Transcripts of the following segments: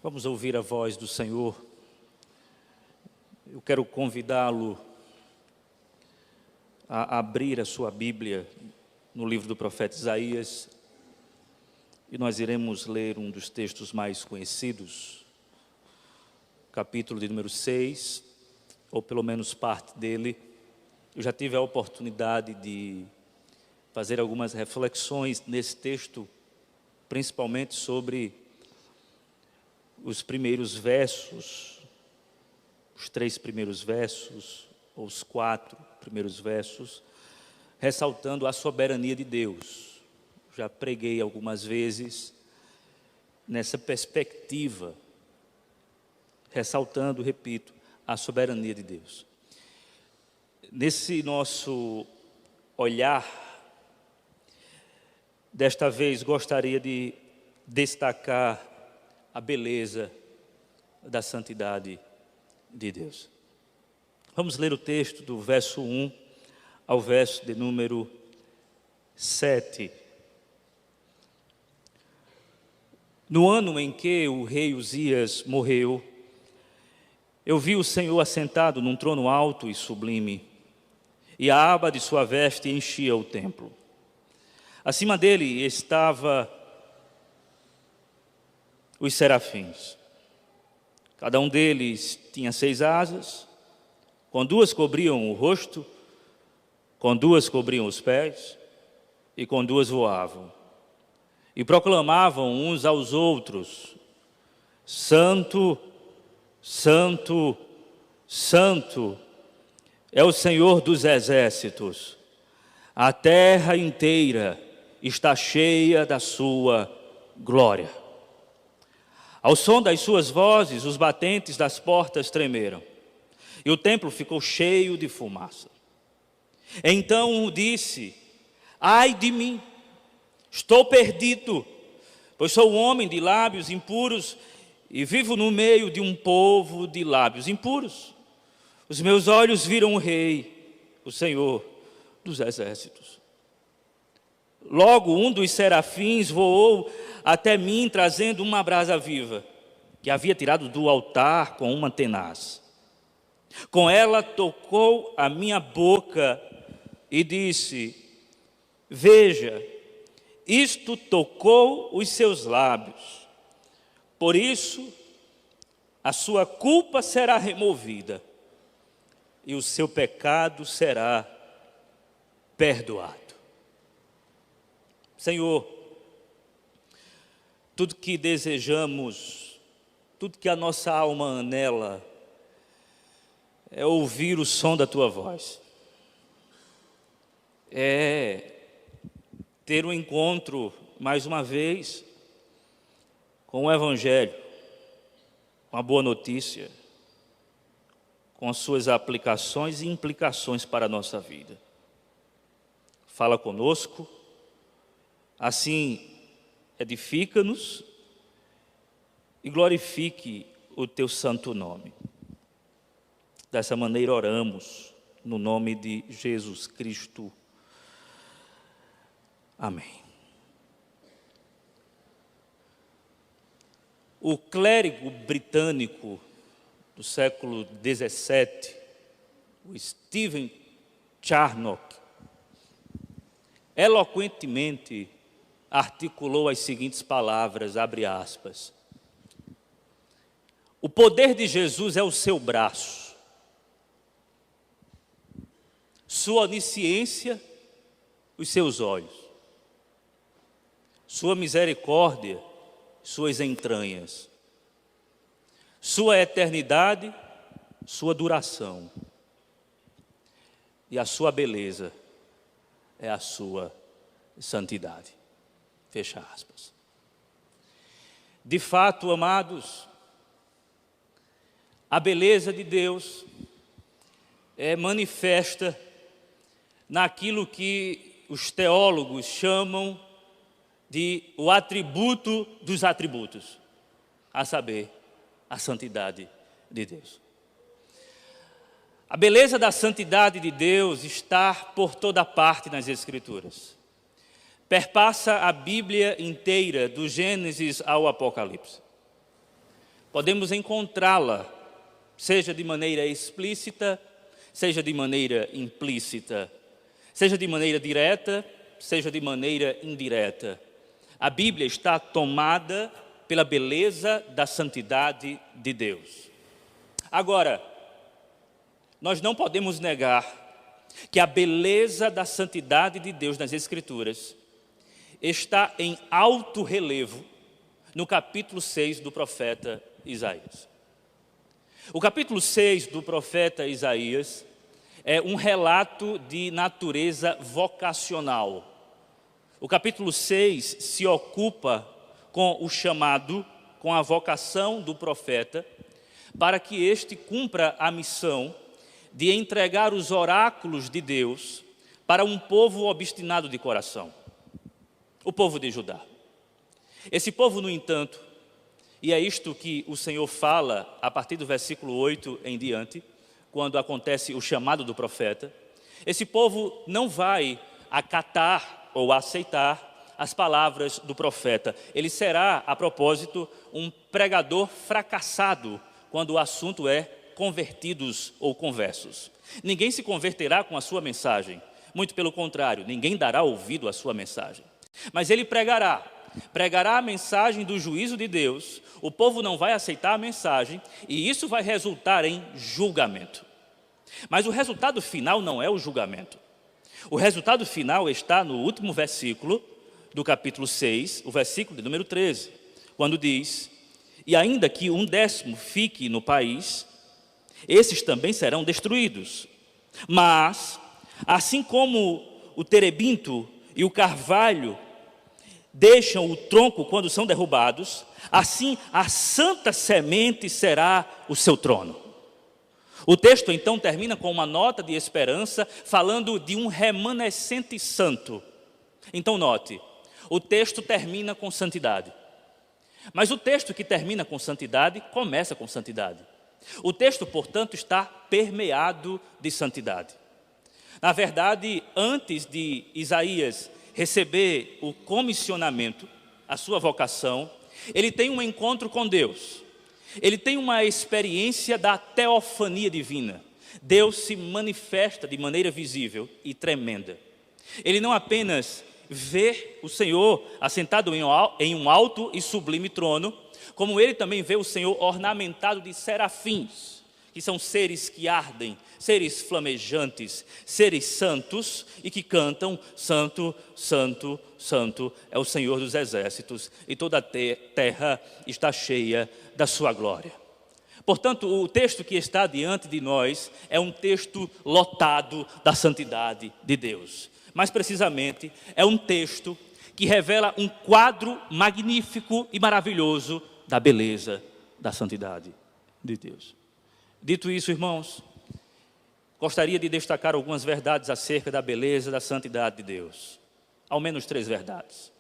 Vamos ouvir a voz do Senhor. Eu quero convidá-lo a abrir a sua Bíblia no livro do profeta Isaías, e nós iremos ler um dos textos mais conhecidos, capítulo de número 6, ou pelo menos parte dele. Eu já tive a oportunidade de fazer algumas reflexões nesse texto, principalmente sobre os primeiros versos, os 3 primeiros versos, ou os 4 primeiros versos, ressaltando a soberania de Deus. Já preguei algumas vezes nessa perspectiva, ressaltando, repito, a soberania de Deus. Nesse nosso olhar, desta vez gostaria de destacar a beleza da santidade de Deus. Vamos ler o texto do verso 1 ao verso de número 7. No ano em que o rei Uzias morreu, eu vi o Senhor assentado num trono alto e sublime, e a aba de sua veste enchia o templo. Acima dele estava os serafins. Cada um deles tinha 6 asas, com 2 cobriam o rosto, com 2 cobriam os pés, e com 2 voavam. E proclamavam uns aos outros: Santo, Santo, Santo é o Senhor dos exércitos. A terra inteira está cheia da sua glória. Ao som das suas vozes, os batentes das portas tremeram, e o templo ficou cheio de fumaça. Então disse: ai de mim, estou perdido, pois sou um homem de lábios impuros e vivo no meio de um povo de lábios impuros. Os meus olhos viram o Rei, o Senhor dos exércitos. Logo um dos serafins voou até mim, trazendo uma brasa viva, que havia tirado do altar com uma tenaz. Com ela tocou a minha boca e disse: veja, isto tocou os seus lábios. Por isso, a sua culpa será removida e o seu pecado será perdoado. Senhor, tudo que desejamos, tudo que a nossa alma anela, é ouvir o som da Tua voz. É ter um encontro, mais uma vez, com o Evangelho, com a boa notícia, com as suas aplicações e implicações para a nossa vida. Fala conosco, assim edifica-nos e glorifique o Teu santo nome. Dessa maneira oramos, no nome de Jesus Cristo. Amém. O clérigo britânico do século XVII, o Stephen Charnock, eloquentemente articulou as seguintes palavras, abre aspas: o poder de Jesus é o seu braço, sua onisciência, os seus olhos, sua misericórdia, suas entranhas, sua eternidade, sua duração, e a sua beleza é a sua santidade. Fecha aspas. De fato, amados, a beleza de Deus é manifesta naquilo que os teólogos chamam de o atributo dos atributos, a saber, a santidade de Deus. A beleza da santidade de Deus está por toda parte nas Escrituras. Perpassa a Bíblia inteira, do Gênesis ao Apocalipse. podemos encontrá-la, seja de maneira explícita, seja de maneira implícita, seja de maneira direta, seja de maneira indireta. A Bíblia está tomada pela beleza da santidade de Deus. Agora, nós não podemos negar que a beleza da santidade de Deus nas Escrituras está em alto relevo no capítulo 6 do profeta Isaías. O capítulo 6 do profeta Isaías é um relato de natureza vocacional. O capítulo 6 se ocupa com o chamado, com a vocação do profeta, para que este cumpra a missão de entregar os oráculos de Deus para um povo obstinado de coração, o povo de Judá. Esse povo, no entanto, e é isto que o Senhor fala a partir do versículo 8 em diante, quando acontece o chamado do profeta, esse povo não vai acatar ou aceitar as palavras do profeta. Ele será, a propósito, um pregador fracassado quando o assunto é convertidos ou conversos. Ninguém se converterá com a sua mensagem, muito pelo contrário, ninguém dará ouvido à sua mensagem. Mas ele pregará a mensagem do juízo de Deus, o povo não vai aceitar a mensagem e isso vai resultar em julgamento. Mas o resultado final não é o julgamento. O resultado final está no último versículo do capítulo 6, o versículo de número 13, quando diz: e ainda que 1/10 fique no país, esses também serão destruídos. Mas, assim como o terebinto e o carvalho deixam o tronco quando são derrubados, assim a santa semente será o seu trono. O texto então termina com uma nota de esperança, falando de um remanescente santo. Então note, o texto termina com santidade. Mas o texto que termina com santidade, começa com santidade. O texto, portanto, está permeado de santidade. Na verdade, antes de Isaías receber o comissionamento, a sua vocação, ele tem um encontro com Deus. Ele tem uma experiência da teofania divina. Deus se manifesta de maneira visível e tremenda. Ele não apenas vê o Senhor assentado em um alto e sublime trono, como ele também vê o Senhor ornamentado de serafins, que são seres que ardem, seres flamejantes, seres santos e que cantam: Santo, Santo, Santo é o Senhor dos exércitos, e toda a terra está cheia da sua glória. Portanto, o texto que está diante de nós é um texto lotado da santidade de Deus. Mais precisamente, é um texto que revela um quadro magnífico e maravilhoso da beleza da santidade de Deus. Dito isso, irmãos, gostaria de destacar algumas verdades acerca da beleza da santidade de Deus. Ao menos 3 verdades.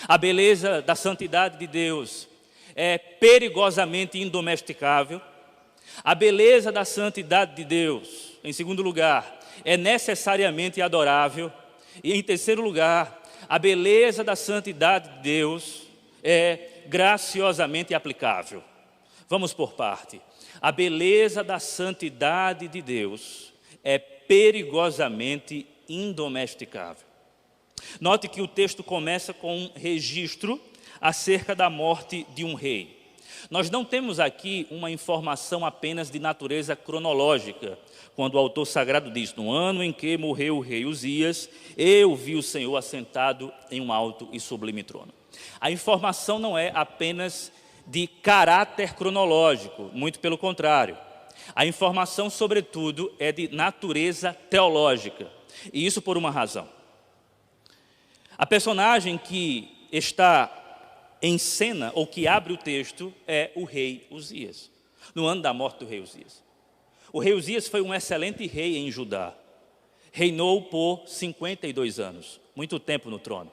A beleza da santidade de Deus é perigosamente indomesticável. A beleza da santidade de Deus, em segundo lugar, é necessariamente adorável. E em terceiro lugar, a beleza da santidade de Deus é graciosamente aplicável. Vamos por parte. A beleza da santidade de Deus é perigosamente indomesticável. Note que o texto começa com um registro acerca da morte de um rei. Nós não temos aqui uma informação apenas de natureza cronológica, quando o autor sagrado diz: no ano em que morreu o rei Uzias, eu vi o Senhor assentado em um alto e sublime trono. A informação não é apenas de caráter cronológico, muito pelo contrário. A informação, sobretudo, é de natureza teológica, e isso por uma razão. A personagem que está em cena, ou que abre o texto, é o rei Uzias, no ano da morte do rei Uzias. O rei Uzias foi um excelente rei em Judá. Reinou por 52 anos, muito tempo no trono.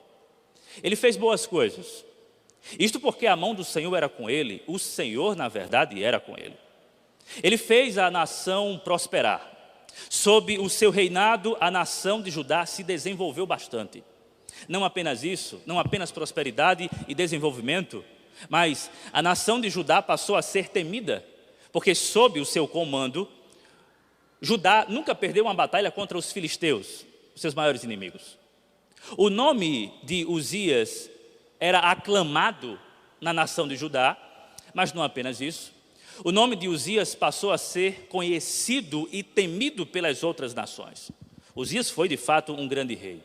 Ele fez boas coisas. Isto porque a mão do Senhor era com ele, o Senhor, na verdade, era com ele. Ele fez a nação prosperar. Sob o seu reinado, a nação de Judá se desenvolveu bastante. Não apenas isso, não apenas prosperidade e desenvolvimento, Mas a nação de Judá passou a ser temida, porque sob o seu comando, Judá nunca perdeu uma batalha contra os filisteus, os seus maiores inimigos. O nome de Uzias era aclamado na nação de Judá, mas não apenas isso. O nome de Uzias passou a ser conhecido e temido pelas outras nações. Uzias foi de fato um grande rei.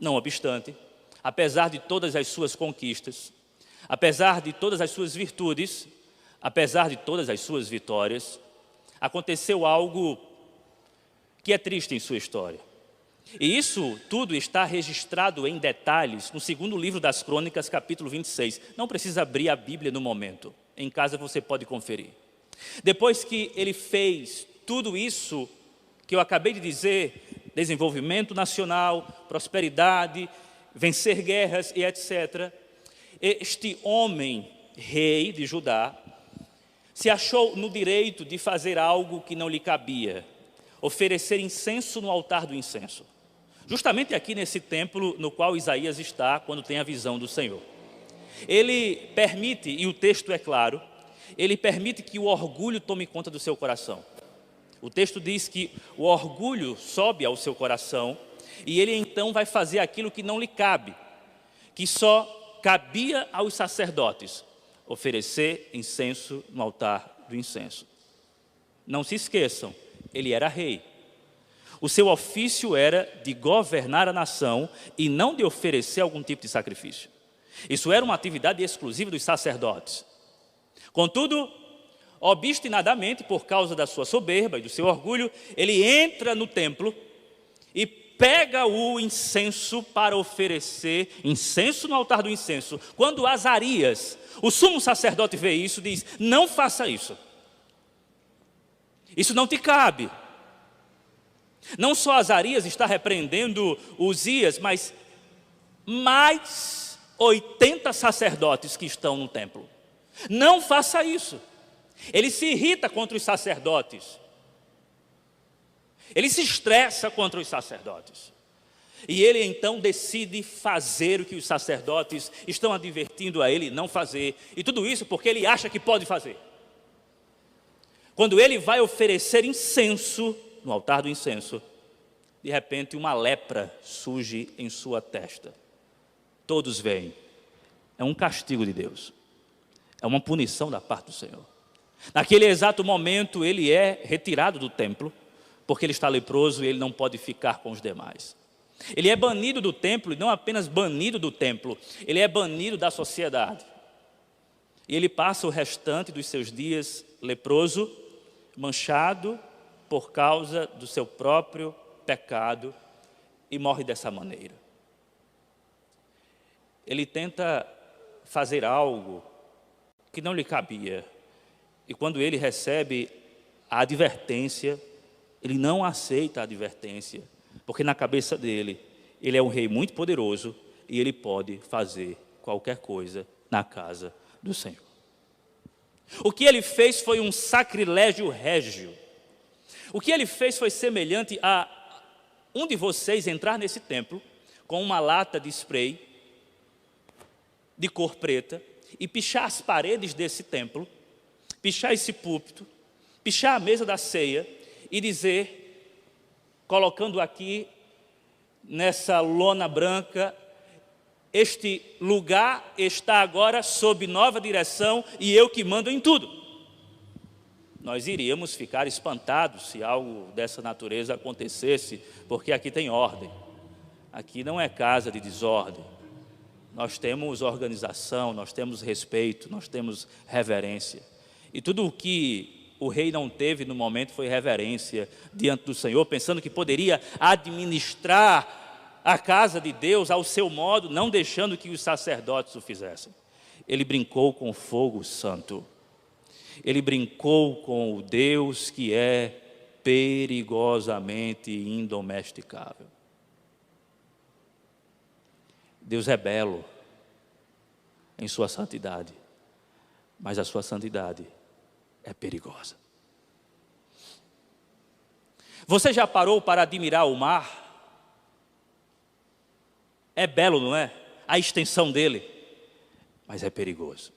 Não obstante, apesar de todas as suas conquistas, apesar de todas as suas virtudes, apesar de todas as suas vitórias, aconteceu algo que é triste em sua história. E isso tudo está registrado em detalhes no segundo livro das Crônicas, capítulo 26. Não precisa abrir a Bíblia no momento. Em casa você pode conferir. Depois que ele fez tudo isso que eu acabei de dizer, desenvolvimento nacional, prosperidade, vencer guerras e etc., este homem, rei de Judá, se achou no direito de fazer algo que não lhe cabia, oferecer incenso no altar do incenso. Justamente aqui nesse templo no qual Isaías está quando tem a visão do Senhor. Ele permite, e o texto é claro, ele permite que o orgulho tome conta do seu coração. O texto diz que o orgulho sobe ao seu coração e ele então vai fazer aquilo que não lhe cabe, que só cabia aos sacerdotes, oferecer incenso no altar do incenso. Não se esqueçam, ele era rei. O seu ofício era de governar a nação e não de oferecer algum tipo de sacrifício. Isso era uma atividade exclusiva dos sacerdotes. Contudo, obstinadamente, por causa da sua soberba e do seu orgulho, ele entra no templo e pega o incenso para oferecer incenso no altar do incenso. Quando Azarias, o sumo sacerdote, vê isso, diz: não faça isso. Isso não te cabe. Não só Azarias está repreendendo Uzias, mas mais 80 sacerdotes que estão no templo. Não faça isso. Ele se irrita contra os sacerdotes. Ele se estressa contra os sacerdotes. E ele então decide fazer o que os sacerdotes estão advertindo a ele não fazer. E tudo isso porque ele acha que pode fazer. Quando ele vai oferecer incenso no altar do incenso, de repente uma lepra surge em sua testa. Todos veem. É um castigo de Deus. É uma punição da parte do Senhor. Naquele exato momento ele é retirado do templo, porque ele está leproso e ele não pode ficar com os demais. Ele é banido do templo, e não apenas banido do templo, ele é banido da sociedade. E ele passa o restante dos seus dias leproso, manchado por causa do seu próprio pecado, e morre dessa maneira. Ele tenta fazer algo que não lhe cabia, e quando ele recebe a advertência, ele não aceita a advertência, porque na cabeça dele, ele é um rei muito poderoso e ele pode fazer qualquer coisa na casa do Senhor. O que ele fez foi um sacrilégio régio. O que ele fez foi semelhante a um de vocês entrar nesse templo com uma lata de spray de cor preta e pichar as paredes desse templo, pichar esse púlpito, pichar a mesa da ceia e dizer, colocando aqui nessa lona branca: este lugar está agora sob nova direção e eu que mando em tudo. Nós iríamos ficar espantados se algo dessa natureza acontecesse, porque aqui tem ordem. Aqui não é casa de desordem. Nós temos organização, nós temos respeito, nós temos reverência. E tudo o que o rei não teve no momento foi reverência diante do Senhor, pensando que poderia administrar a casa de Deus ao seu modo, não deixando que os sacerdotes o fizessem. Ele brincou com o fogo santo. Ele brincou com o Deus que é perigosamente indomesticável. Deus é belo em sua santidade, mas a sua santidade é perigosa. Você já parou para admirar o mar? É belo, não é? A extensão dele. mas é perigoso.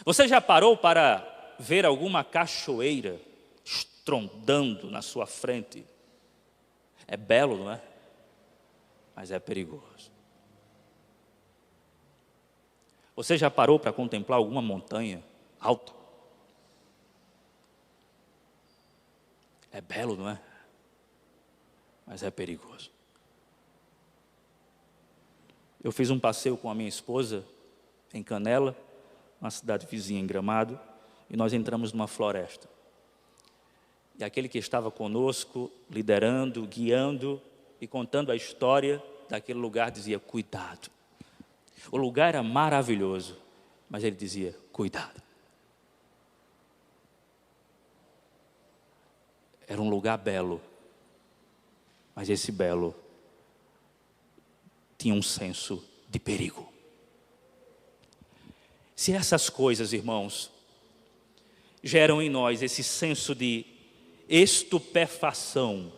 Você já parou para ver alguma cachoeira estrondando na sua frente? É belo, não é? Mas é perigoso. Você já parou para contemplar alguma montanha alta? É belo, não é? Mas é perigoso. Eu fiz um passeio com a minha esposa em Canela, uma cidade vizinha em Gramado, e nós entramos numa floresta. E aquele que estava conosco, liderando, guiando e contando a história daquele lugar, dizia: cuidado. O lugar era maravilhoso, mas ele dizia: cuidado. Era um lugar belo, mas esse belo tinha um senso de perigo. Se essas coisas, irmãos, geram em nós esse senso de estupefação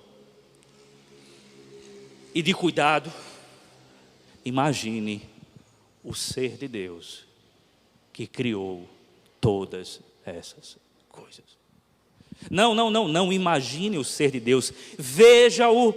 e de cuidado, imagine o ser de Deus que criou todas essas coisas. Não imagine o ser de Deus, veja-o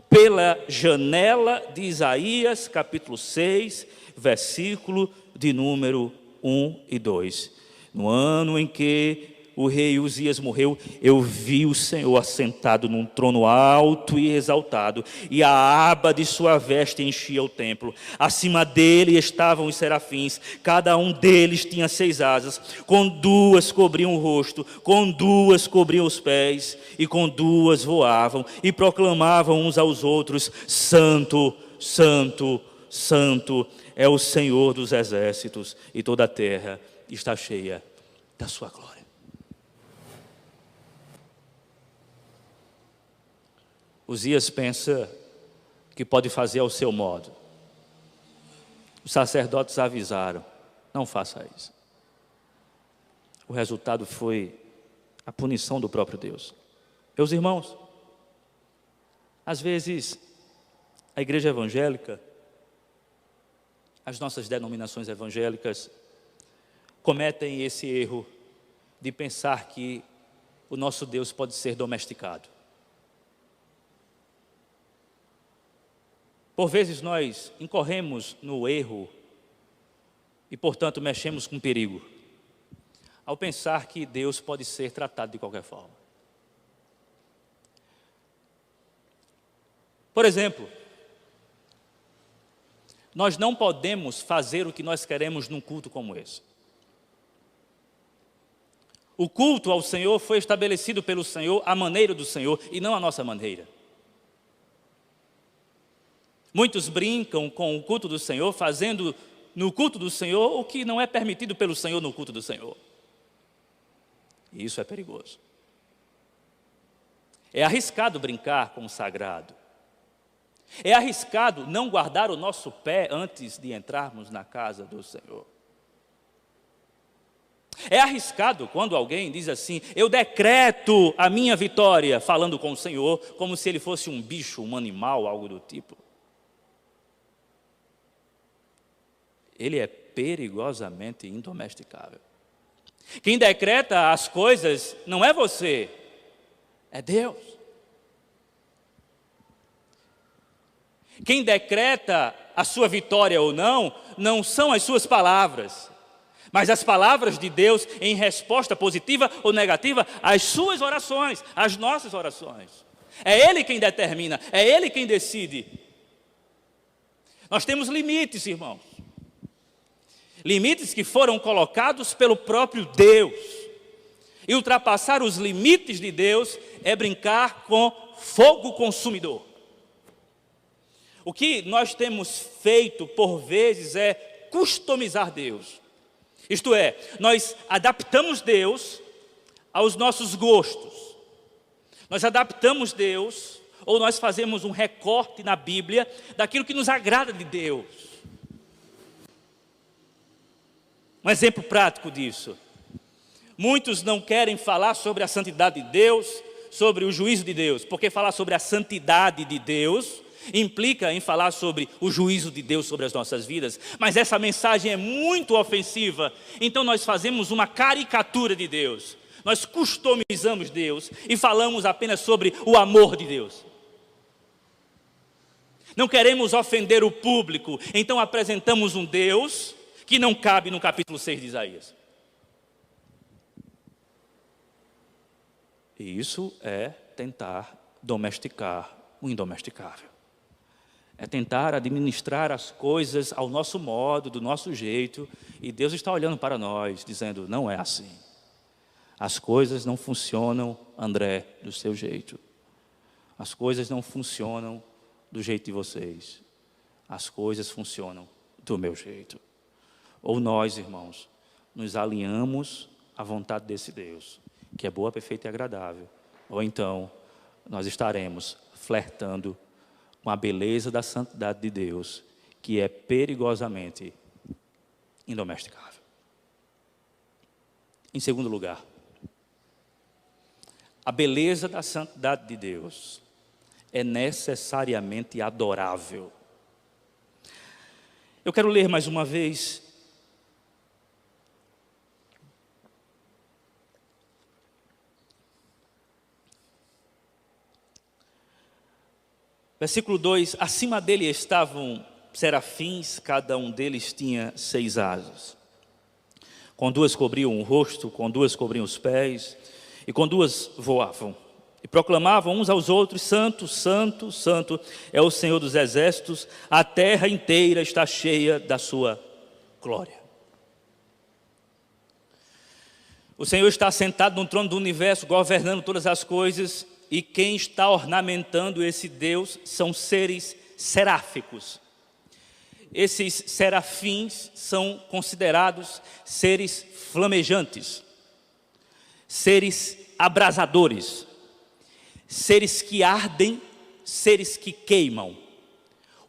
pela janela de Isaías, capítulo 6, versículo de número 1 e 2. No ano em que o rei Uzias morreu, eu vi o Senhor assentado num trono alto e exaltado, e a aba de sua veste enchia o templo. Acima dele estavam os serafins, cada um deles tinha 6 asas, com 2 cobriam o rosto, com 2 cobriam os pés, e com 2 voavam, e proclamavam uns aos outros: Santo, Santo, Santo é o Senhor dos exércitos, e toda a terra está cheia da sua glória. Uzias pensa que pode fazer ao seu modo. Os sacerdotes avisaram: não faça isso. O resultado foi a punição do próprio Deus. Meus irmãos, às vezes a igreja evangélica, as nossas denominações evangélicas, cometem esse erro de pensar que o nosso Deus pode ser domesticado. Por vezes nós incorremos no erro e, portanto, mexemos com perigo, ao pensar que Deus pode ser tratado de qualquer forma. Por exemplo, nós não podemos fazer o que nós queremos num culto como esse. O culto ao Senhor foi estabelecido pelo Senhor, à maneira do Senhor, e não à nossa maneira. Muitos brincam com o culto do Senhor, fazendo no culto do Senhor o que não é permitido pelo Senhor no culto do Senhor. E isso é perigoso. É arriscado brincar com o sagrado. É arriscado não guardar o nosso pé antes de entrarmos na casa do Senhor. É arriscado quando alguém diz assim: eu decreto a minha vitória, falando com o Senhor, como se ele fosse um bicho, um animal, algo do tipo. Ele é perigosamente indomesticável. Quem decreta as coisas não é você, é Deus. Quem decreta a sua vitória ou não, não são as suas palavras, mas as palavras de Deus em resposta positiva ou negativa às suas orações, às nossas orações. É Ele quem determina, é Ele quem decide. Nós temos limites, irmãos. Limites que foram colocados pelo próprio Deus. E ultrapassar os limites de Deus é brincar com fogo consumidor. O que nós temos feito por vezes é customizar Deus. Isto é, nós adaptamos Deus aos nossos gostos. Nós adaptamos Deus, ou nós fazemos um recorte na Bíblia daquilo que nos agrada de Deus. Um exemplo prático disso. Muitos não querem falar sobre a santidade de Deus, sobre o juízo de Deus, porque falar sobre a santidade de Deus implica em falar sobre o juízo de Deus sobre as nossas vidas, mas essa mensagem é muito ofensiva, então nós fazemos uma caricatura de Deus, nós customizamos Deus e falamos apenas sobre o amor de Deus. Não queremos ofender o público, então apresentamos um Deus que não cabe no capítulo 6 de Isaías. E isso é tentar domesticar o indomesticável. É tentar administrar as coisas ao nosso modo, do nosso jeito, e Deus está olhando para nós, dizendo, não é assim. As coisas não funcionam, André, do seu jeito. As coisas não funcionam do jeito de vocês. As coisas funcionam do meu jeito. Ou nós, irmãos, nos alinhamos à vontade desse Deus, que é boa, perfeita e agradável. Ou então, nós estaremos flertando com a beleza da santidade de Deus, que é perigosamente indomesticável. Em segundo lugar, a beleza da santidade de Deus é necessariamente adorável. Eu quero ler mais uma vez versículo 2, acima dele estavam serafins, cada um deles tinha 6 asas. Com 2 cobriam o rosto, com 2 cobriam os pés, e com 2 voavam. E proclamavam uns aos outros, santo, santo, santo é o Senhor dos exércitos, a terra inteira está cheia da sua glória. O Senhor está sentado no trono do universo, governando todas as coisas, e quem está ornamentando esse Deus são seres seráficos. Esses serafins são considerados seres flamejantes, seres abrasadores, seres que ardem, seres que queimam.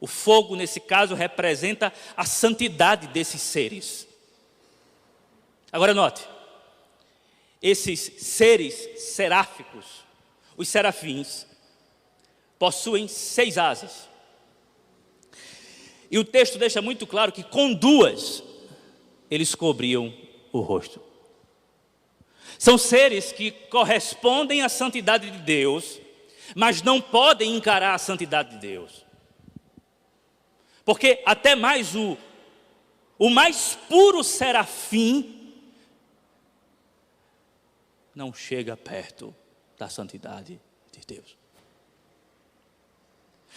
O fogo, nesse caso, representa a santidade desses seres. Agora note, esses seres seráficos, os serafins, possuem 6 asas. E o texto deixa muito claro que com 2 eles cobriam o rosto. São seres que correspondem à santidade de Deus, mas não podem encarar a santidade de Deus. Porque até mais o mais puro serafim não chega perto da santidade de Deus.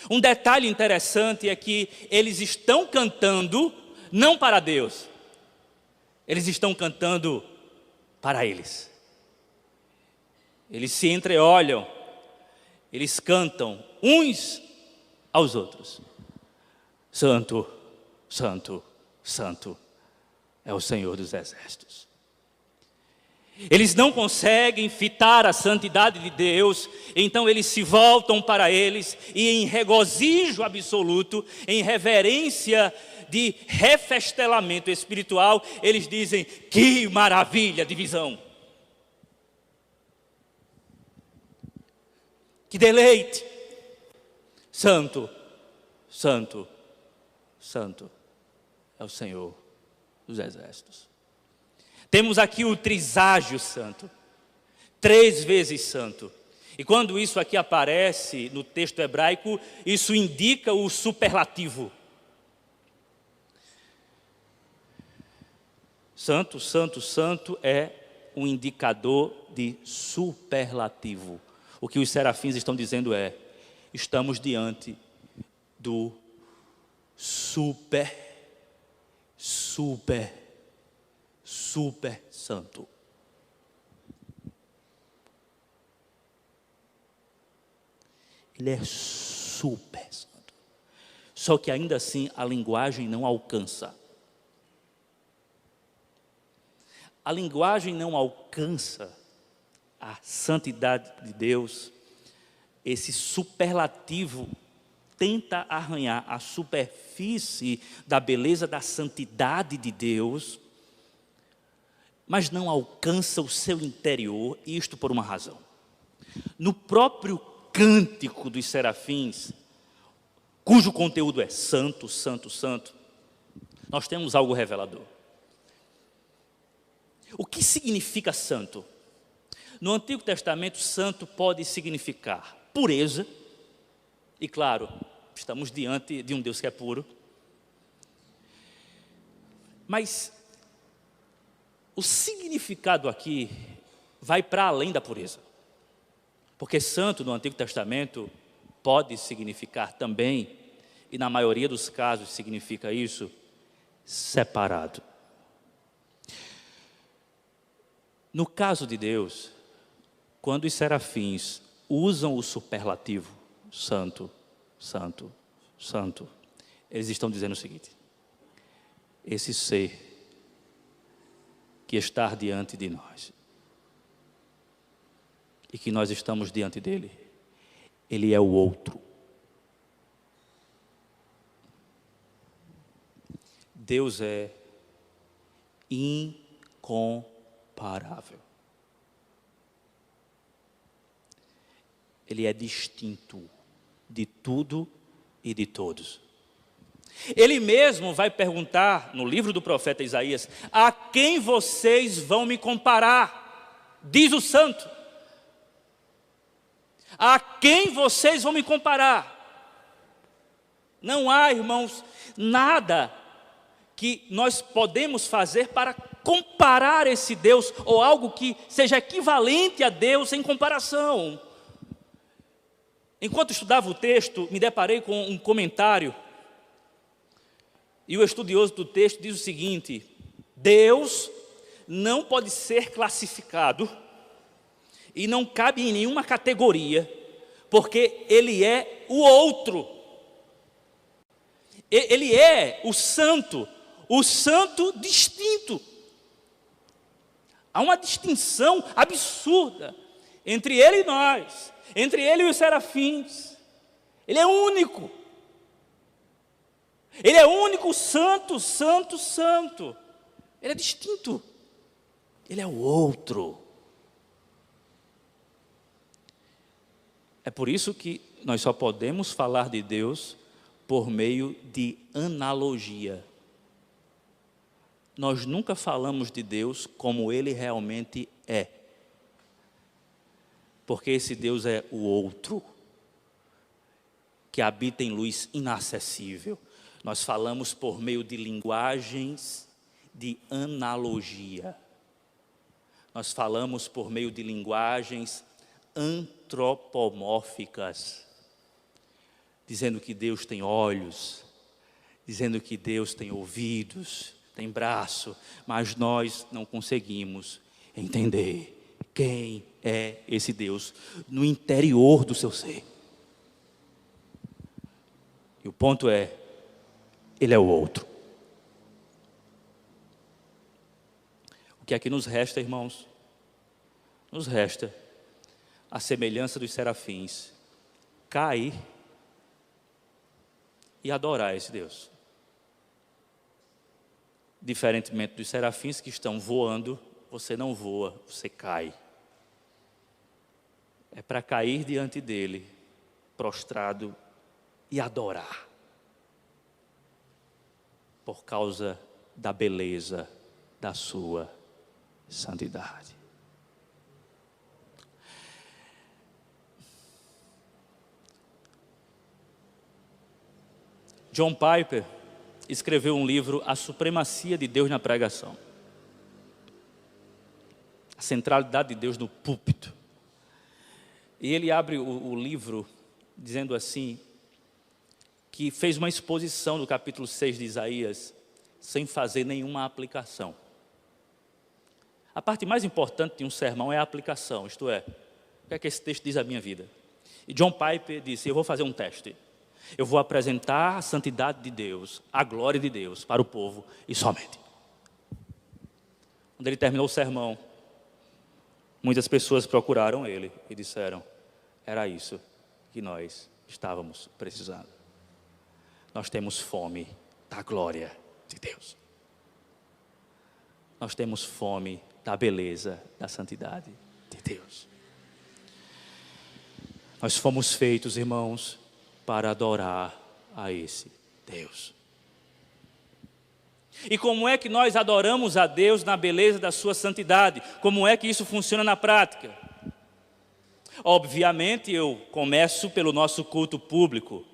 Um detalhe interessante é que eles estão cantando não para Deus, eles estão cantando para eles. Eles se entreolham, eles cantam uns aos outros. Santo, santo, santo é o Senhor dos exércitos. Eles não conseguem fitar a santidade de Deus, então eles se voltam para eles e em regozijo absoluto, em reverência de refestelamento espiritual, eles dizem, que maravilha de visão. Que deleite. Santo, santo, santo é o Senhor dos exércitos. Temos aqui o triságio santo, 3 vezes santo. E quando isso aqui aparece no texto hebraico, isso indica o superlativo. Santo, santo, santo é um indicador de superlativo. O que os serafins estão dizendo é, estamos diante do super santo. Ele é super santo. Só que ainda assim a linguagem não alcança. A linguagem não alcança a santidade de Deus. Esse superlativo tenta arranhar a superfície da beleza da santidade de Deus, mas não alcança o seu interior, isto por uma razão. No próprio cântico dos serafins, cujo conteúdo é santo, santo, santo, nós temos algo revelador. O que significa santo? No Antigo Testamento, santo pode significar pureza, e claro, estamos diante de um Deus que é puro, mas o significado aqui vai para além da pureza, porque santo no Antigo Testamento pode significar também, e na maioria dos casos significa isso, separado. No caso de Deus, quando os serafins usam o superlativo santo, santo, santo, eles estão dizendo o seguinte: esse ser que está diante de nós e que nós estamos diante dele, ele é o outro. Deus é incomparável. Ele é distinto de tudo e de todos. Ele mesmo vai perguntar no livro do profeta Isaías: a quem vocês vão me comparar? Diz o santo. A quem vocês vão me comparar? Não há, irmãos, nada que nós podemos fazer para comparar esse Deus, ou algo que seja equivalente a Deus em comparação. Enquanto estudava o texto, me deparei com um comentário, e o estudioso do texto diz o seguinte: Deus não pode ser classificado e não cabe em nenhuma categoria, porque Ele é o outro. Ele é o santo distinto. Há uma distinção absurda entre Ele e nós, entre Ele e os serafins. Ele é único. Ele é único, santo, santo, santo. Ele é distinto. Ele é o outro. É por isso que nós só podemos falar de Deus por meio de analogia. Nós nunca falamos de Deus como Ele realmente é. Porque esse Deus é o outro, que habita em luz inacessível. Nós falamos por meio de linguagens de analogia. Nós falamos por meio de linguagens antropomórficas, dizendo que Deus tem olhos, dizendo que Deus tem ouvidos, tem braço, mas nós não conseguimos entender quem é esse Deus no interior do seu ser. E o ponto é, Ele é o outro. O que aqui nos resta, irmãos? Nos resta a semelhança dos serafins, cair e adorar esse Deus. Diferentemente dos serafins que estão voando, você não voa, você cai. É para cair diante dele, prostrado e adorar, por causa da beleza da sua santidade. John Piper escreveu um livro, A Supremacia de Deus na Pregação. A centralidade de Deus no púlpito. E ele abre o livro dizendo assim, que fez uma exposição do capítulo 6 de Isaías, sem fazer nenhuma aplicação. A parte mais importante de um sermão é a aplicação, isto é, o que é que esse texto diz à minha vida? E John Piper disse, eu vou fazer um teste. Eu vou apresentar a santidade de Deus, a glória de Deus para o povo e somente. Quando ele terminou o sermão, muitas pessoas procuraram ele e disseram, era isso que nós estávamos precisando. Nós temos fome da glória de Deus. Nós temos fome da beleza, da santidade de Deus. Nós fomos feitos, irmãos, para adorar a esse Deus. E como é que nós adoramos a Deus na beleza da sua santidade? Como é que isso funciona na prática? Obviamente, eu começo pelo nosso culto público,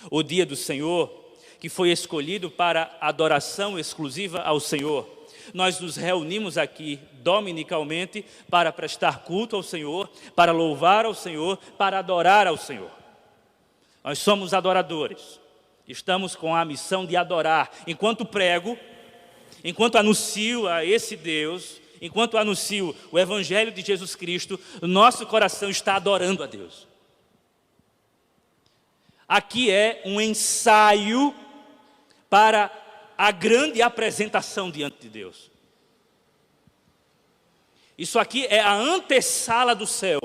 o dia do Senhor, que foi escolhido para adoração exclusiva ao Senhor. Nós nos reunimos aqui dominicalmente para prestar culto ao Senhor, para louvar ao Senhor, para adorar ao Senhor. Nós somos adoradores, estamos com a missão de adorar. Enquanto prego, enquanto anuncio a esse Deus, enquanto anuncio o Evangelho de Jesus Cristo, nosso coração está adorando a Deus. Aqui é um ensaio para a grande apresentação diante de Deus. Isso aqui é a antessala do céu.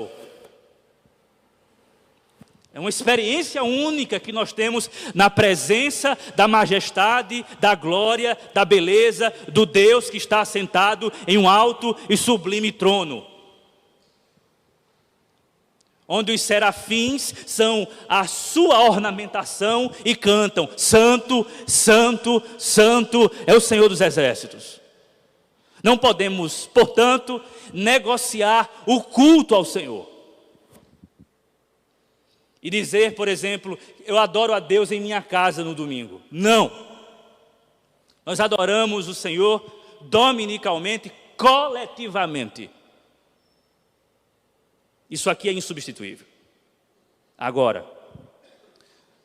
É uma experiência única que nós temos na presença da majestade, da glória, da beleza do Deus que está assentado em um alto e sublime trono. Onde os serafins são a sua ornamentação e cantam: Santo, Santo, Santo é o Senhor dos Exércitos. Não podemos, portanto, negociar o culto ao Senhor. E dizer, por exemplo, eu adoro a Deus em minha casa no domingo. Não. Nós adoramos o Senhor dominicalmente, coletivamente. Isso aqui é insubstituível. Agora,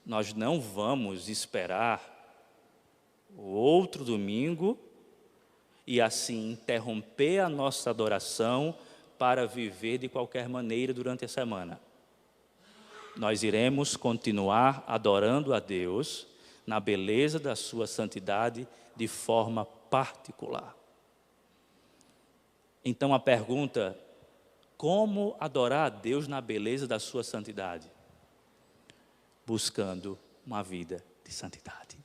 nós não vamos esperar o outro domingo e assim interromper a nossa adoração para viver de qualquer maneira durante a semana. Nós iremos continuar adorando a Deus na beleza da sua santidade de forma particular. Então a pergunta: como adorar a Deus na beleza da sua santidade? Buscando uma vida de santidade.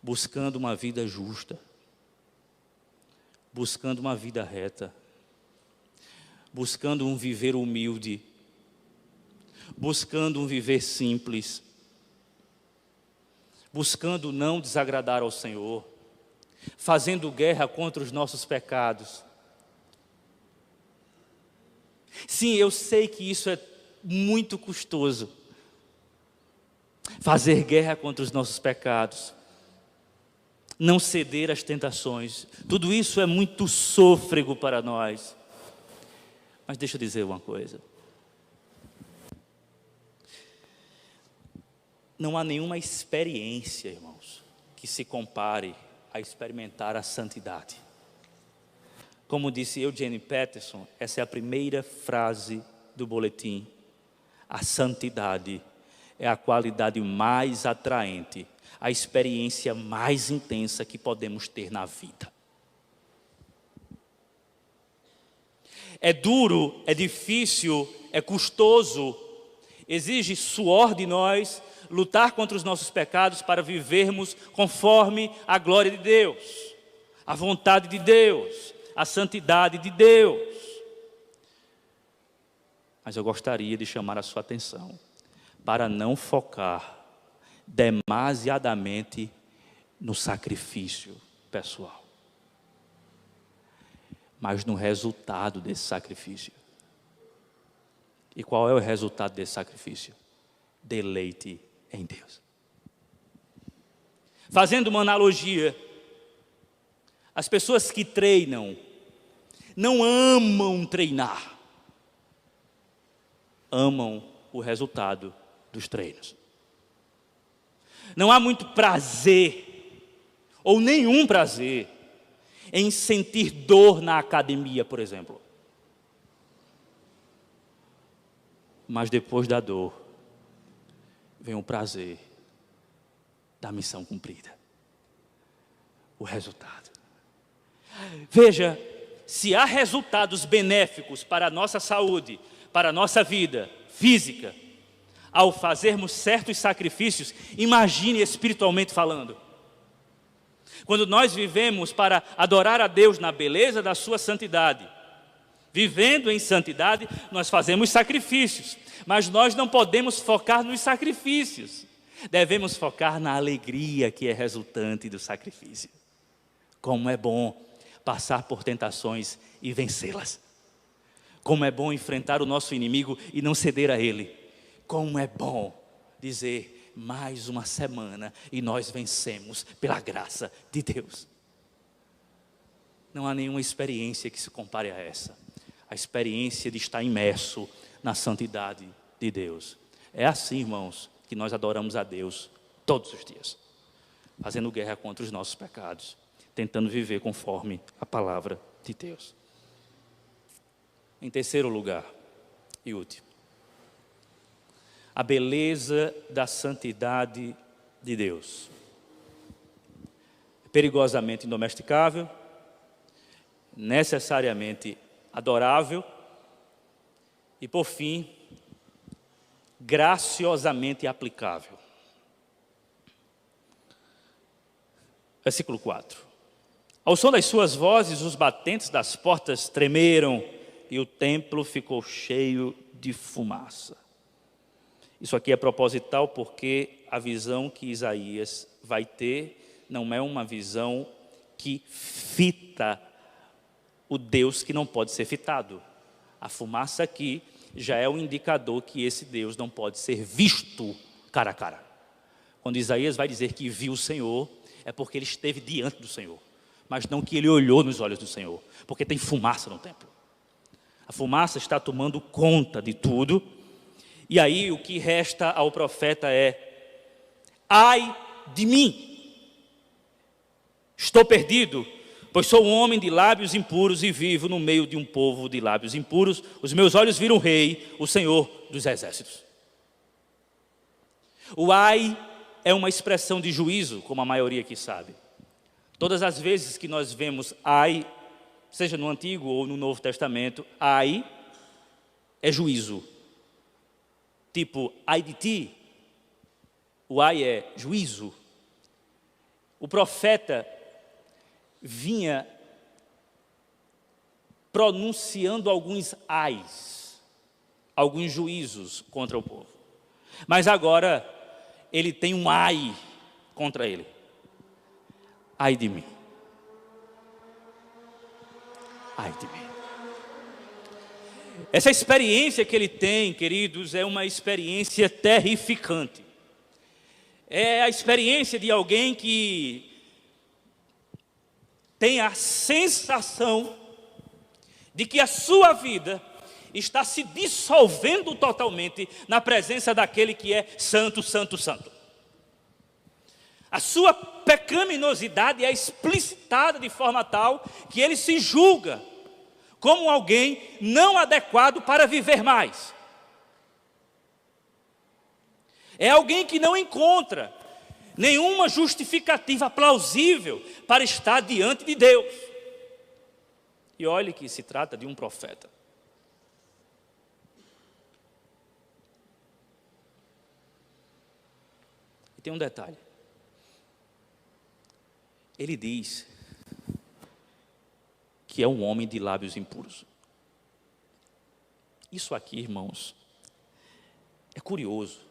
Buscando uma vida justa. Buscando uma vida reta. Buscando um viver humilde, buscando um viver simples, buscando não desagradar ao Senhor, fazendo guerra contra os nossos pecados. Sim, eu sei que isso é muito custoso, fazer guerra contra os nossos pecados, não ceder às tentações, tudo isso é muito sôfrego para nós. Mas deixa eu dizer uma coisa. Não há nenhuma experiência, irmãos, que se compare a experimentar a santidade. Como disse Eugene Peterson, essa é a primeira frase do boletim. A santidade é a qualidade mais atraente, a experiência mais intensa que podemos ter na vida. É duro, é difícil, é custoso, exige suor de nós, lutar contra os nossos pecados para vivermos conforme a glória de Deus, a vontade de Deus, a santidade de Deus. Mas eu gostaria de chamar a sua atenção para não focar demasiadamente no sacrifício pessoal, mas no resultado desse sacrifício. E qual é o resultado desse sacrifício? Deleite em Deus. Fazendo uma analogia, as pessoas que treinam não amam treinar, amam o resultado dos treinos. Não há muito prazer, ou nenhum prazer, em sentir dor na academia, por exemplo. Mas depois da dor, vem o prazer da missão cumprida. O resultado. Veja, se há resultados benéficos para a nossa saúde, para a nossa vida física, ao fazermos certos sacrifícios, imagine espiritualmente falando. Quando nós vivemos para adorar a Deus na beleza da sua santidade, Vivendo em santidade, nós fazemos sacrifícios, mas nós não podemos focar nos sacrifícios. Devemos focar na alegria que é resultante do sacrifício. Como é bom passar por tentações e vencê-las. Como é bom enfrentar o nosso inimigo e não ceder a ele. Como é bom dizer, mais uma semana e nós vencemos pela graça de Deus. Não há nenhuma experiência que se compare a essa. A experiência de estar imerso na santidade de Deus. É assim, irmãos, que nós adoramos a Deus todos os dias. Fazendo guerra contra os nossos pecados. Tentando viver conforme a palavra de Deus. Em terceiro lugar, e último. A beleza da santidade de Deus. Perigosamente indomesticável. Necessariamente adorável. E por fim, graciosamente aplicável. Versículo 4. Ao som das suas vozes, os batentes das portas tremeram e o templo ficou cheio de fumaça. Isso aqui é proposital porque a visão que Isaías vai ter não é uma visão que fita o Deus que não pode ser fitado. A fumaça aqui já é um indicador que esse Deus não pode ser visto cara a cara. Quando Isaías vai dizer que viu o Senhor, é porque ele esteve diante do Senhor, mas não que ele olhou nos olhos do Senhor, porque tem fumaça no templo. A fumaça está tomando conta de tudo, e aí o que resta ao profeta é: ai de mim, estou perdido, pois sou um homem de lábios impuros e vivo no meio de um povo de lábios impuros. Os meus olhos viram o Rei, o Senhor dos exércitos. O ai é uma expressão de juízo, como a maioria aqui sabe. Todas as vezes que nós vemos ai, seja no Antigo ou no Novo Testamento, ai é juízo. Tipo, ai de ti. O ai é juízo. O profeta vinha pronunciando alguns ais, alguns juízos contra o povo. Mas agora ele tem um ai contra ele. Ai de mim. Ai de mim. Essa experiência que ele tem, queridos, é uma experiência terrificante. É a experiência de alguém que tem a sensação de que a sua vida está se dissolvendo totalmente na presença daquele que é santo, santo, santo. A sua pecaminosidade é explicitada de forma tal que ele se julga como alguém não adequado para viver mais. É alguém que não encontra nenhuma justificativa plausível para estar diante de Deus. E olhe que se trata de um profeta. E tem um detalhe. Ele diz que é um homem de lábios impuros. Isso aqui, irmãos, é curioso,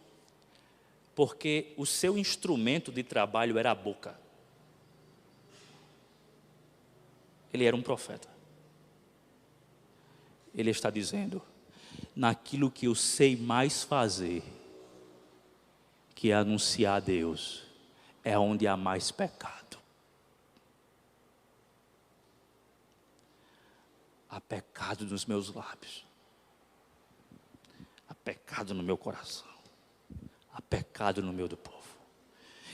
porque o seu instrumento de trabalho era a boca. Ele era um profeta. Ele está dizendo, naquilo que eu sei mais fazer, que é anunciar a Deus, é onde há mais pecado. Há pecado nos meus lábios. Há pecado no meu coração. Há pecado no meio do povo.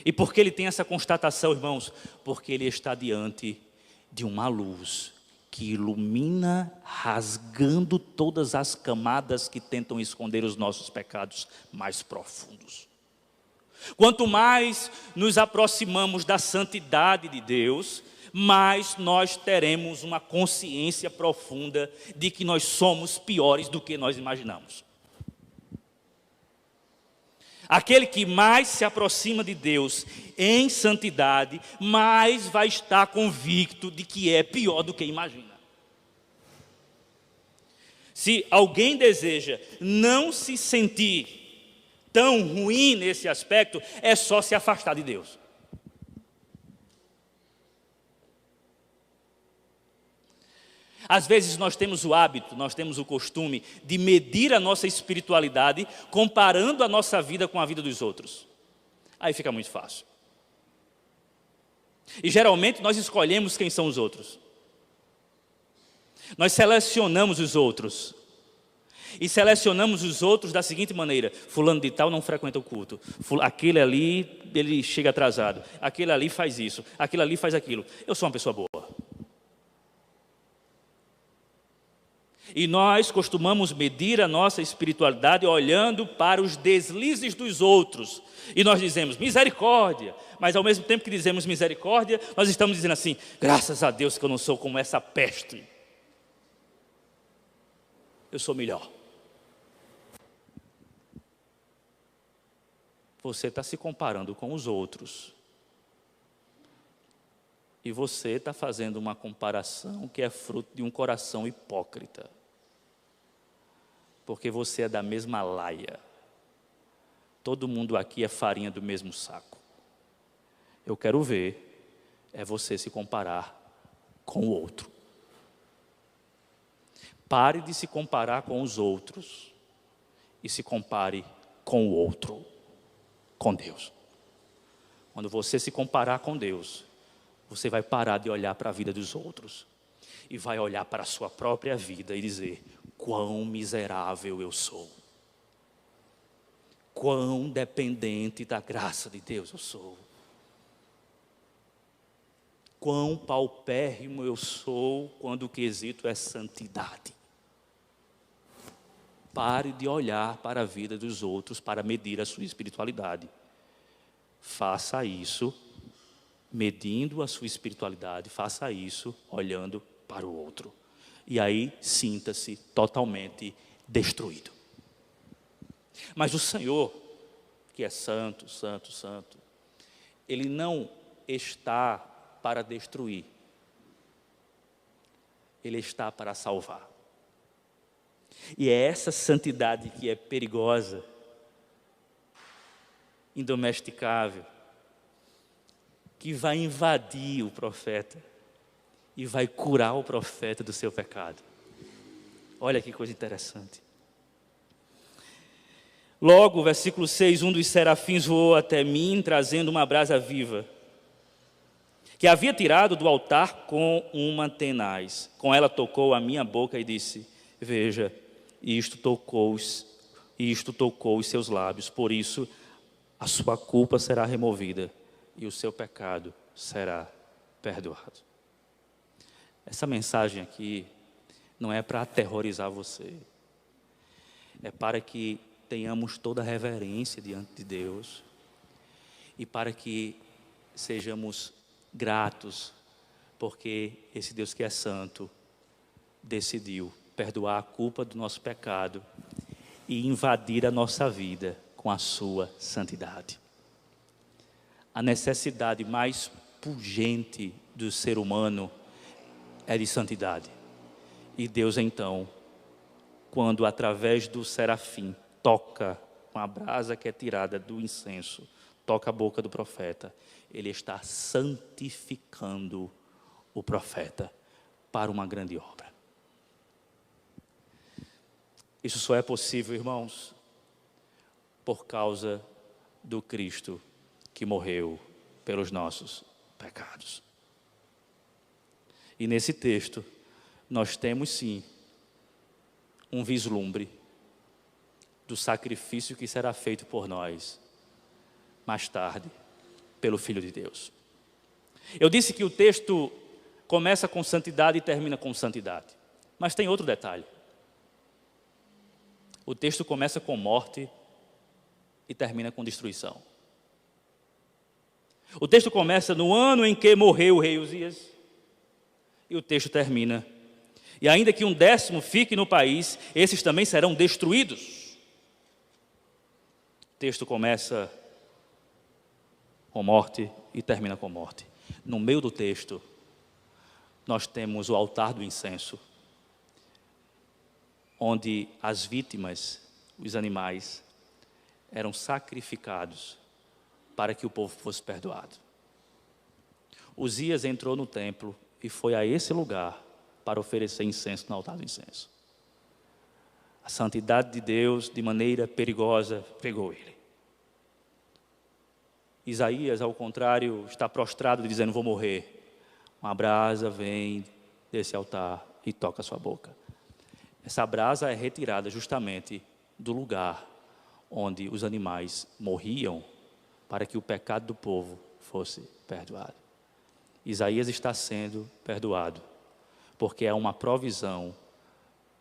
E por que ele tem essa constatação, irmãos? Porque ele está diante de uma luz que ilumina, rasgando todas as camadas que tentam esconder os nossos pecados mais profundos. Quanto mais nos aproximamos da santidade de Deus, mais nós teremos uma consciência profunda de que nós somos piores do que nós imaginamos. Aquele que mais se aproxima de Deus em santidade, mais vai estar convicto de que é pior do que imagina. Se alguém deseja não se sentir tão ruim nesse aspecto, é só se afastar de Deus. Às vezes nós temos o hábito, nós temos o costume de medir a nossa espiritualidade comparando a nossa vida com a vida dos outros. Aí fica muito fácil. E geralmente nós escolhemos quem são os outros. Nós selecionamos os outros. E selecionamos os outros da seguinte maneira: fulano de tal não frequenta o culto, aquele ali, ele chega atrasado, aquele ali faz isso, aquele ali faz aquilo. Eu sou uma pessoa boa. E nós costumamos medir a nossa espiritualidade olhando para os deslizes dos outros. E nós dizemos misericórdia, mas ao mesmo tempo que dizemos misericórdia, nós estamos dizendo assim: graças a Deus que eu não sou como essa peste. Eu sou melhor. Você está se comparando com os outros. E você está fazendo uma comparação que é fruto de um coração hipócrita. Porque você é da mesma laia. Todo mundo aqui é farinha do mesmo saco. Eu quero ver é você se comparar com o outro. Pare de se comparar com os outros e se compare com o outro, com Deus. Quando você se comparar com Deus, você vai parar de olhar para a vida dos outros e vai olhar para a sua própria vida e dizer: quão miserável eu sou. Quão dependente da graça de Deus eu sou. Quão paupérrimo eu sou quando o quesito é santidade. Pare de olhar para a vida dos outros para medir a sua espiritualidade. Faça isso medindo a sua espiritualidade, faça isso olhando para o outro. E aí sinta-se totalmente destruído. Mas o Senhor, que é santo, santo, santo, Ele não está para destruir. Ele está para salvar. E é essa santidade que é perigosa, indomesticável, que vai invadir o profeta e vai curar o profeta do seu pecado. Olha que coisa interessante. Logo, versículo 6, um dos serafins voou até mim, trazendo uma brasa viva, que havia tirado do altar com uma tenaz. Com ela tocou a minha boca e disse: veja, isto tocou os seus lábios, por isso a sua culpa será removida e o seu pecado será perdoado. Essa mensagem aqui não é para aterrorizar você, é para que tenhamos toda a reverência diante de Deus e para que sejamos gratos, porque esse Deus que é santo decidiu perdoar a culpa do nosso pecado e invadir a nossa vida com a sua santidade. A necessidade mais pungente do ser humano é de santidade. E Deus então, quando através do serafim toca com a brasa que é tirada do incenso, toca a boca do profeta, Ele está santificando o profeta para uma grande obra. Isso só é possível, irmãos, por causa do Cristo que morreu pelos nossos pecados. E nesse texto, nós temos sim um vislumbre do sacrifício que será feito por nós, mais tarde, pelo Filho de Deus. Eu disse que o texto começa com santidade e termina com santidade. Mas tem outro detalhe. O texto começa com morte e termina com destruição. O texto começa no ano em que morreu o rei Uzias. E o texto termina: e ainda que 1/10 fique no país, esses também serão destruídos. O texto começa com morte e termina com morte. No meio do texto, nós temos o altar do incenso. onde as vítimas, os animais, eram sacrificados para que o povo fosse perdoado. Uzias entrou no templo e foi a esse lugar para oferecer incenso no altar do incenso. A santidade de Deus, de maneira perigosa, pegou ele. Isaías, ao contrário, está prostrado dizendo: vou morrer. Uma brasa vem desse altar e toca a sua boca. Essa brasa é retirada justamente do lugar onde os animais morriam para que o pecado do povo fosse perdoado. Isaías está sendo perdoado porque é uma provisão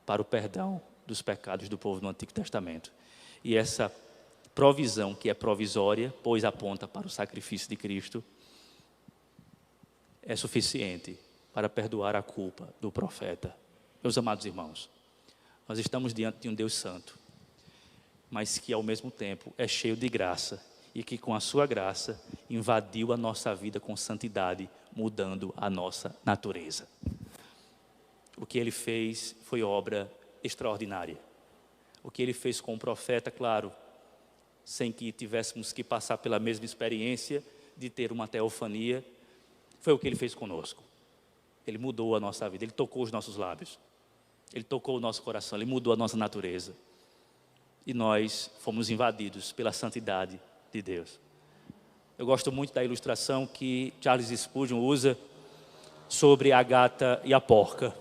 para o perdão dos pecados do povo no Antigo Testamento. E essa provisão, que é provisória, pois aponta para o sacrifício de Cristo, é suficiente para perdoar a culpa do profeta. Meus amados irmãos, nós estamos diante de um Deus santo, mas que ao mesmo tempo é cheio de graça e que com a sua graça invadiu a nossa vida com santidade, mudando a nossa natureza. O que ele fez foi obra extraordinária. O que ele fez com o profeta, claro, sem que tivéssemos que passar pela mesma experiência de ter uma teofania, foi o que ele fez conosco. Ele mudou a nossa vida, ele tocou os nossos lábios, ele tocou o nosso coração, ele mudou a nossa natureza. E nós fomos invadidos pela santidade de Deus. Eu gosto muito da ilustração que Charles Spurgeon usa sobre a gata e a porca.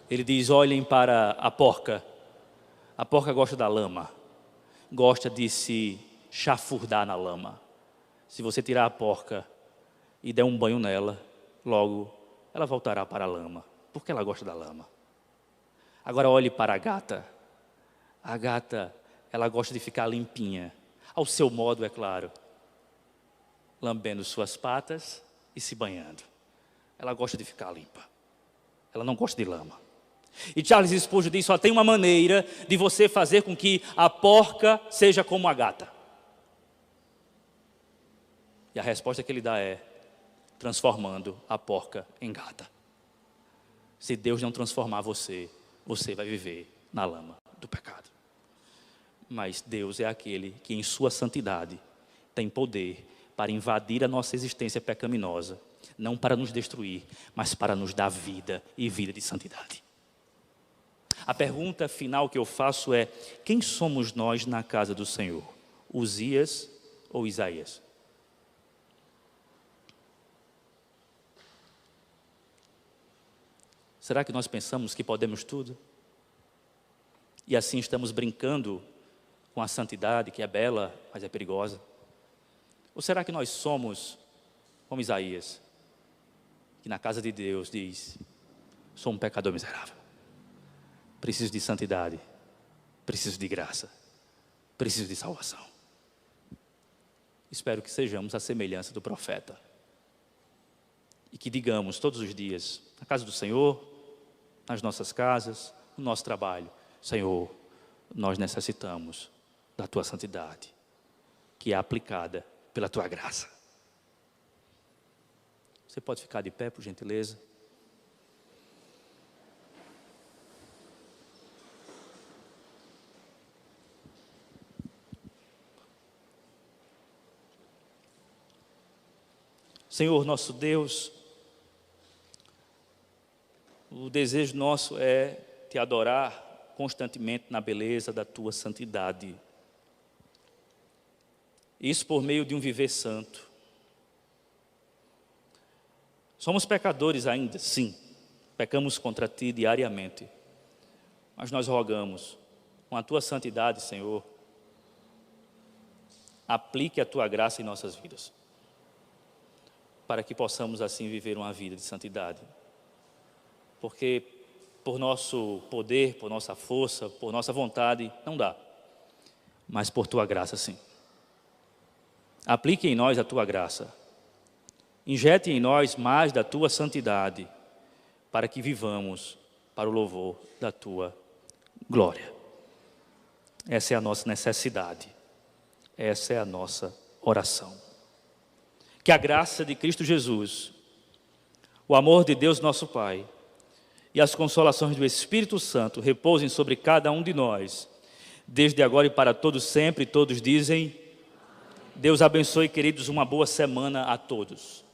Ele diz: olhem para a porca gosta da lama, gosta de se chafurdar na lama. Se você tirar a porca e der um banho nela, logo ela voltará para a lama, porque ela gosta da lama. Agora olhe para a gata. A gata, ela gosta de ficar limpinha, ao seu modo, é claro, lambendo suas patas e se banhando. Ela gosta de ficar limpa, ela não gosta de lama. E Charles Spurgeon diz: só tem uma maneira de você fazer com que a porca seja como a gata. E a resposta que ele dá é: transformando a porca em gata. Se Deus não transformar você, você vai viver na lama do pecado. Mas Deus é aquele que em sua santidade tem poder para invadir a nossa existência pecaminosa, não para nos destruir, mas para nos dar vida e vida de santidade. A pergunta final que eu faço é: quem somos nós na casa do Senhor? Uzias ou Isaías? Será que nós pensamos que podemos tudo? E assim estamos brincando com a santidade, que é bela, mas é perigosa? Ou será que nós somos como Isaías, que na casa de Deus diz: sou um pecador miserável, preciso de santidade, preciso de graça, preciso de salvação? Espero que sejamos a semelhança do profeta e que digamos todos os dias, na casa do Senhor, nas nossas casas, no nosso trabalho: Senhor, nós necessitamos da Tua santidade, que é aplicada pela Tua graça. Você pode ficar de pé, por gentileza? Senhor nosso Deus, o desejo nosso é Te adorar constantemente na beleza da Tua santidade. Isso por meio de um viver santo. Somos pecadores ainda, sim. Pecamos contra Ti diariamente. Mas nós rogamos, com a Tua santidade, Senhor, aplique a Tua graça em nossas vidas, para que possamos assim viver uma vida de santidade. Porque por nosso poder, por nossa força, por nossa vontade, não dá. Mas por Tua graça, sim. Aplique em nós a Tua graça. Injete em nós mais da Tua santidade, para que vivamos para o louvor da Tua glória. Essa é a nossa necessidade. Essa é a nossa oração. Que a graça de Cristo Jesus, o amor de Deus nosso Pai e as consolações do Espírito Santo repousem sobre cada um de nós, desde agora e para todos sempre. Todos dizem: Deus abençoe, queridos, uma boa semana a todos.